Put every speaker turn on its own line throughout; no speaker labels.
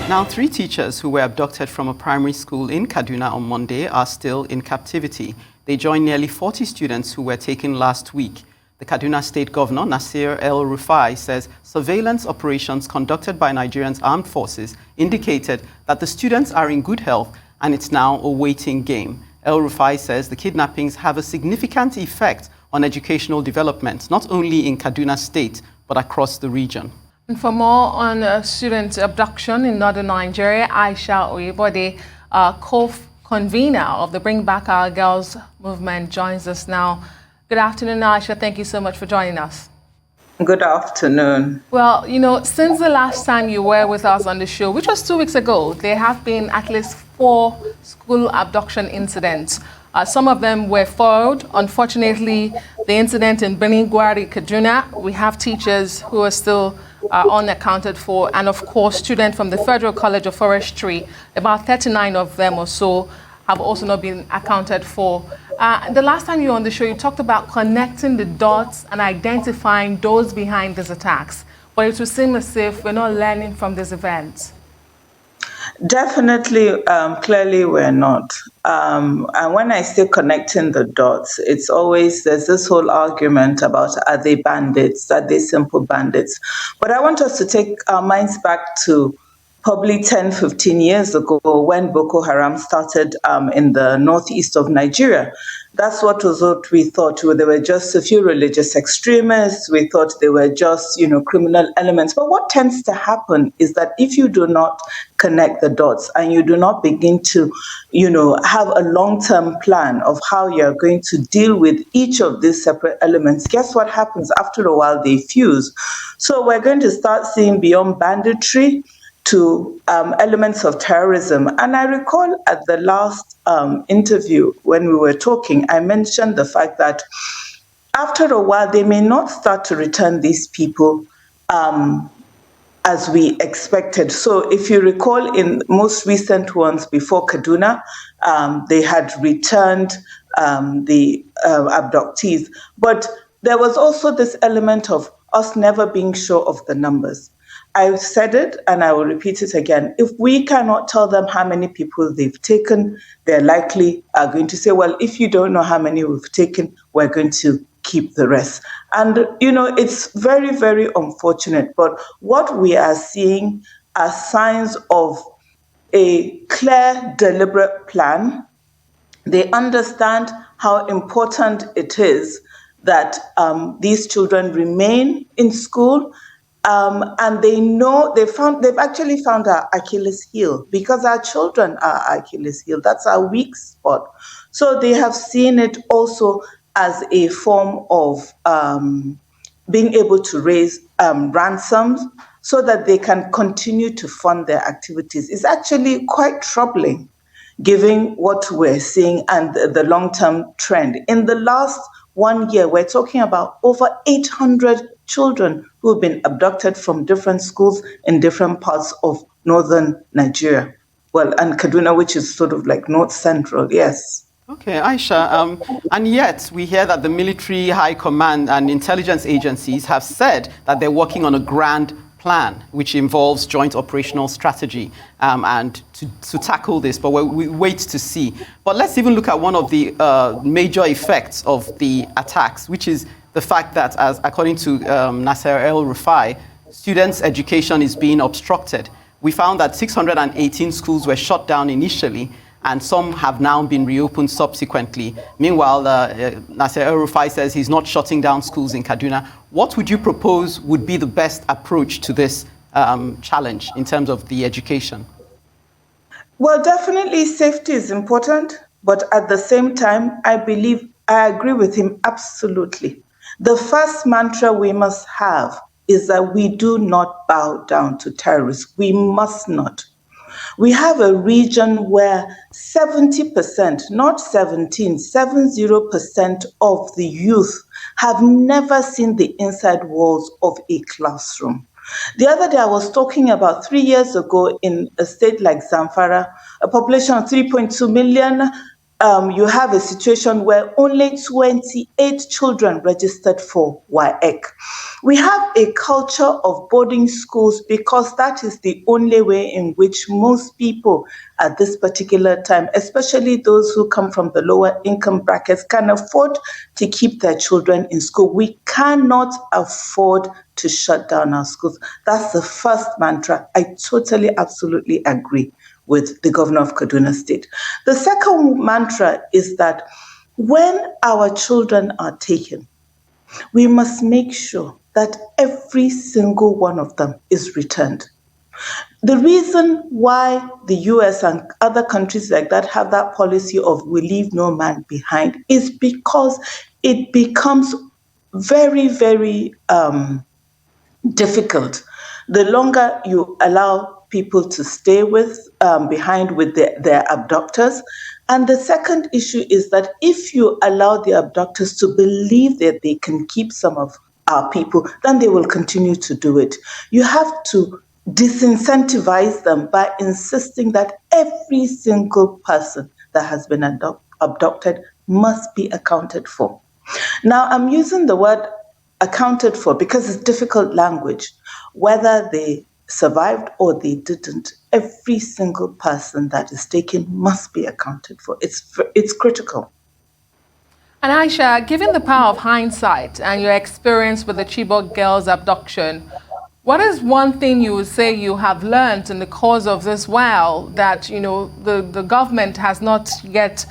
Now, 3 teachers who were abducted from a primary school in Kaduna on Monday are still in captivity. They joined nearly 40 students who were taken last week. The Kaduna State Governor, Nasir El-Rufai, says surveillance operations conducted by Nigeria's armed forces indicated that the students are in good health and it's now a waiting game. El-Rufai says the kidnappings have a significant effect on educational development, not only in Kaduna State, but across the region.
And for more on student abduction in northern Nigeria, Aisha Oyebode, co-convener of the Bring Back Our Girls movement, joins us now. Good afternoon, Aisha. Thank you so much for joining us.
Good afternoon.
Well, since the last time you were with us on the show, which was 2 weeks ago, there have been at least 4 school abduction incidents. Some of them were foiled. Unfortunately, the incident in Benin Gwari, Kaduna, we have teachers who are still unaccounted for, and of course, students from the Federal College of Forestry, about 39 of them or so, have also not been accounted for. The last time you were on the show, you talked about connecting the dots and identifying those behind these attacks. But it would seem as if we're not learning from these events.
Definitely, clearly we're not. And when I say connecting the dots, it's always, there's this whole argument about, are they bandits? Are they simple bandits? But I want us to take our minds back to probably 10, 15 years ago when Boko Haram started in the northeast of Nigeria. That's what we thought. There were just a few religious extremists. We thought they were just, criminal elements. But what tends to happen is that if you do not connect the dots and you do not begin to, have a long-term plan of how you're going to deal with each of these separate elements, guess what happens? After a while, they fuse. So we're going to start seeing beyond banditry to elements of terrorism. And I recall at the last interview when we were talking, I mentioned the fact that after a while, they may not start to return these people as we expected. So if you recall, in most recent ones before Kaduna, they had returned the abductees. But there was also this element of us never being sure of the numbers. I've said it and I will repeat it again. If we cannot tell them how many people they've taken, they're likely are going to say, well, if you don't know how many we've taken, we're going to keep the rest. And, it's very, very unfortunate. But what we are seeing are signs of a clear, deliberate plan. They understand how important it is that these children remain in school. And they know they've actually found our Achilles heel, because our children are Achilles heel. That's our weak spot. So they have seen it also as a form of being able to raise ransoms so that they can continue to fund their activities. It's actually quite troubling, given what we're seeing and the long-term trend. In the last 1 year, we're talking about over 800 children who have been abducted from different schools in different parts of northern Nigeria. Well, and Kaduna, which is sort of like north central, yes.
Okay, Aisha, and yet we hear that the military high command and intelligence agencies have said that they're working on a grand plan, which involves joint operational strategy and to tackle this, but we wait to see. But let's even look at one of the major effects of the attacks, which is the fact that, as according to Nasir El-Rufai, students' education is being obstructed. We found that 618 schools were shut down initially, and some have now been reopened subsequently. Meanwhile, Nasir El-Rufai says he's not shutting down schools in Kaduna. What would you propose would be the best approach to this challenge in terms of the education?
Well, definitely safety is important, but at the same time, I agree with him absolutely. The first mantra we must have is that we do not bow down to terrorists. We must not. We have a region where 70%, not 17, 70% of the youth have never seen the inside walls of a classroom. The other day I was talking about 3 years ago in a state like Zamfara, a population of 3.2 million, you have a situation where only 28 children registered for WAEC. We have a culture of boarding schools because that is the only way in which most people at this particular time, especially those who come from the lower income brackets, can afford to keep their children in school. We cannot afford to shut down our schools. That's the first mantra. I totally, absolutely agree with the governor of Kaduna State. The second mantra is that when our children are taken, we must make sure that every single one of them is returned. The reason why the US and other countries like that have that policy of we leave no man behind is because it becomes very, very difficult the longer you allow people to stay behind with their abductors. And the second issue is that if you allow the abductors to believe that they can keep some of our people, then they will continue to do it. You have to disincentivize them by insisting that every single person that has been abducted must be accounted for. Now, I'm using the word accounted for because it's difficult language. Whether they survived or they didn't, every single person that is taken must be accounted for. It's critical.
And Aisha, given the power of hindsight and your experience with the Chibok girls' abduction, what is one thing you would say you have learned in the course of this while that the government has not yet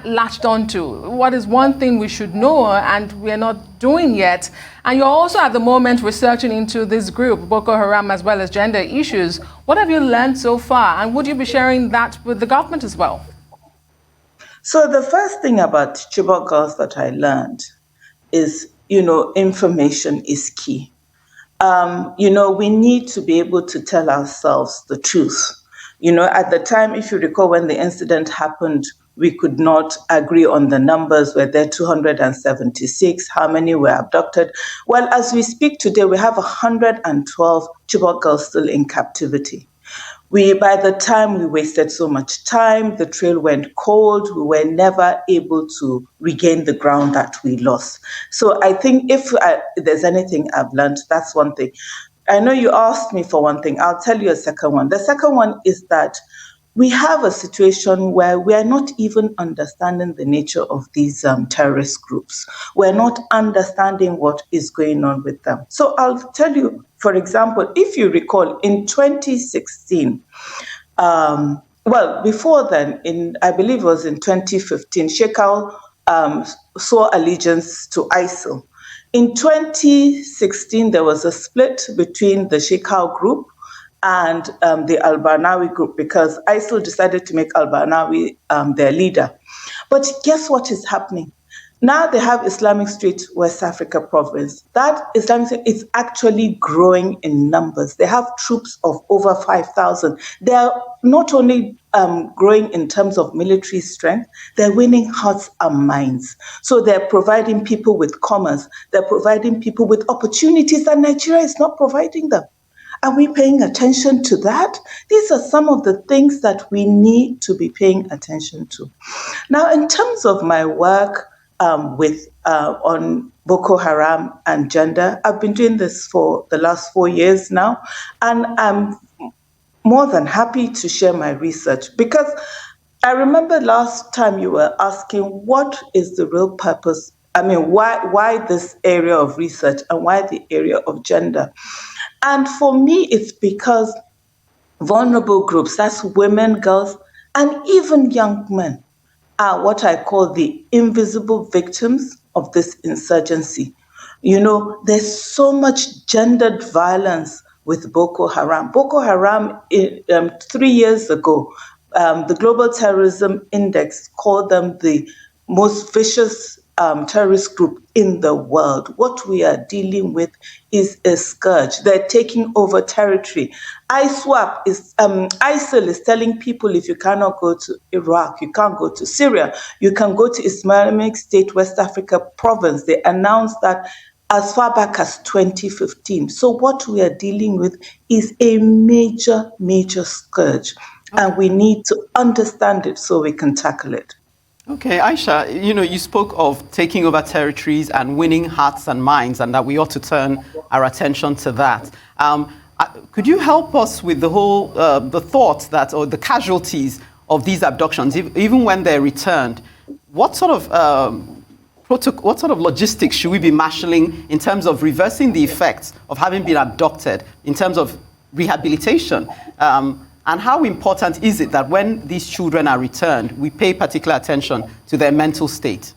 latched onto? What is one thing we should know and we're not doing yet? And you're also at the moment researching into this group, Boko Haram, as well as gender issues. What have you learned so far? And would you be sharing that with the government as well?
So the first thing about Chibok girls that I learned is, information is key. We need to be able to tell ourselves the truth. At the time, if you recall, when the incident happened, we could not agree on the numbers. Were there 276? How many were abducted? Well, as we speak today, we have 112 Chibok girls still in captivity. By the time we wasted so much time, the trail went cold, we were never able to regain the ground that we lost. So I think if there's anything I've learned, that's one thing. I know you asked me for one thing. I'll tell you a second one. The second one is that we have a situation where we are not even understanding the nature of these terrorist groups. We're not understanding what is going on with them. So I'll tell you, for example, if you recall, in 2016, before then, I believe it was in 2015, Shekau swore allegiance to ISIL. In 2016, there was a split between the Shekau group and the Al-Barnawi group because ISIL decided to make Al-Barnawi their leader. But guess what is happening? Now they have Islamic State West Africa province. That Islamic State is actually growing in numbers. They have troops of over 5,000. They are not only growing in terms of military strength, they're winning hearts and minds. So they're providing people with commerce. They're providing people with opportunities that Nigeria is not providing them. Are we paying attention to that? These are some of the things that we need to be paying attention to. Now, in terms of my work on Boko Haram and gender, I've been doing this for the last 4 years now, and I'm more than happy to share my research because I remember last time you were asking what is the real purpose. I mean, why this area of research and why the area of gender? And for me, it's because vulnerable groups, that's women, girls, and even young men, are what I call the invisible victims of this insurgency. There's so much gendered violence with Boko Haram. Boko Haram, 3 years ago, the Global Terrorism Index called them the most vicious terrorist group in the world. What we are dealing with is a scourge. They're taking over territory. ISWAP ISIL is telling people if you cannot go to Iraq, you can't go to Syria, you can go to Islamic State West Africa province. They announced that as far back as 2015. So what we are dealing with is a major, major scourge, and we need to understand it so we can tackle it.
Okay, Aisha, you spoke of taking over territories and winning hearts and minds, and that we ought to turn our attention to that. Could you help us with the whole, the thought that, or the casualties of these abductions, even when they're returned? What sort of what sort of logistics should we be marshalling in terms of reversing the effects of having been abducted, in terms of rehabilitation? And how important is it that when these children are returned, we pay particular attention to their mental state?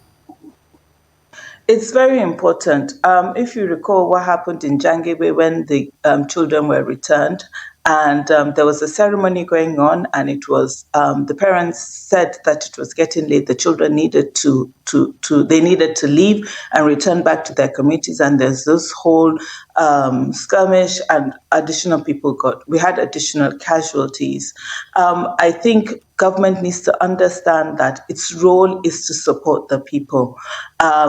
It's very important. If you recall what happened in Jangebe when the children were returned, and there was a ceremony going on, and it was the parents said that it was getting late. The children needed they needed to leave and return back to their communities. And there's this whole skirmish, and we had additional casualties. I think government needs to understand that its role is to support the people.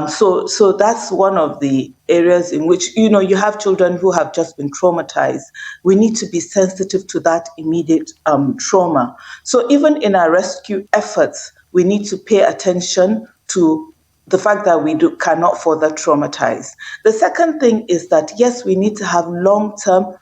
So that's one of the areas in which, you have children who have just been traumatized. We need to be sensitive to that immediate trauma. So even in our rescue efforts, we need to pay attention to the fact that we cannot further traumatize. The second thing is that, yes, we need to have long-term,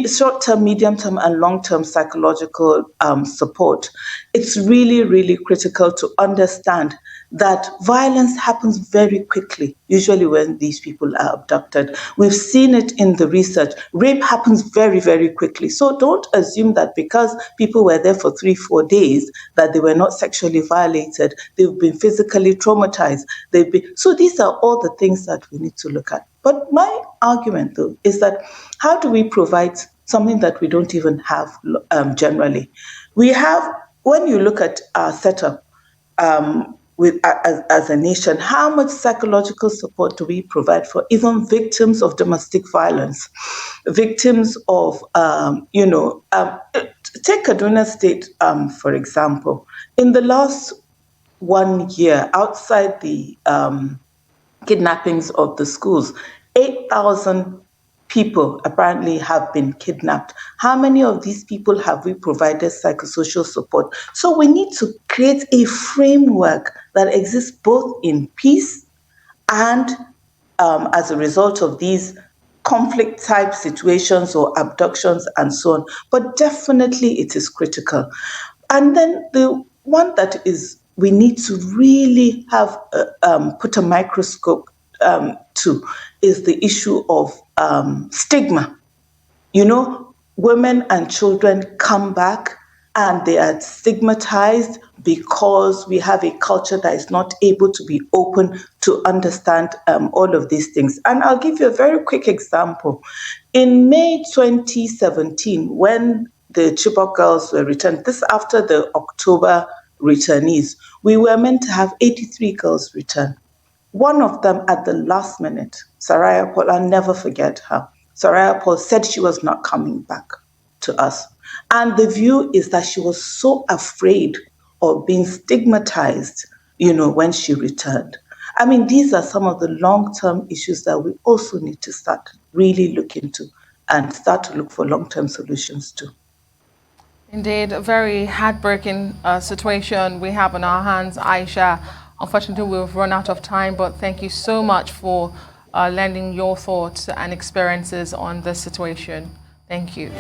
short-term, medium-term, and long-term psychological support. It's really, really critical to understand that violence happens very quickly, usually when these people are abducted. We've seen it in the research. Rape happens very, very quickly. So don't assume that because people were there for 3-4 days, that they were not sexually violated. They've been physically traumatized. So these are all the things that we need to look at. But my argument, though, is that how do we provide something that we don't even have generally? We have, when you look at our setup, as a nation, how much psychological support do we provide for even victims of domestic violence, victims of, take Kaduna State, for example. In the last 1 year, outside the kidnappings of the schools, 8,000 people apparently have been kidnapped. How many of these people have we provided psychosocial support? So we need to create a framework that exists both in peace and as a result of these conflict type situations or abductions and so on. But definitely it is critical. And then the one that is we need to really have put a microscope to is the issue of stigma. Women and children come back and they are stigmatized because we have a culture that is not able to be open to understand all of these things. And I'll give you a very quick example. In May 2017, when the Chibok girls were returned, this after the October returnees, we were meant to have 83 girls return. One of them at the last minute, Saraya Paul, I'll never forget her. Saraya Paul said she was not coming back to us. And the view is that she was so afraid of being stigmatized, when she returned. I mean, these are some of the long-term issues that we also need to start really look into and start to look for long-term solutions to.
Indeed, a very heartbreaking situation we have on our hands, Aisha. Unfortunately, we've run out of time, but thank you so much for lending your thoughts and experiences on this situation. Thank you.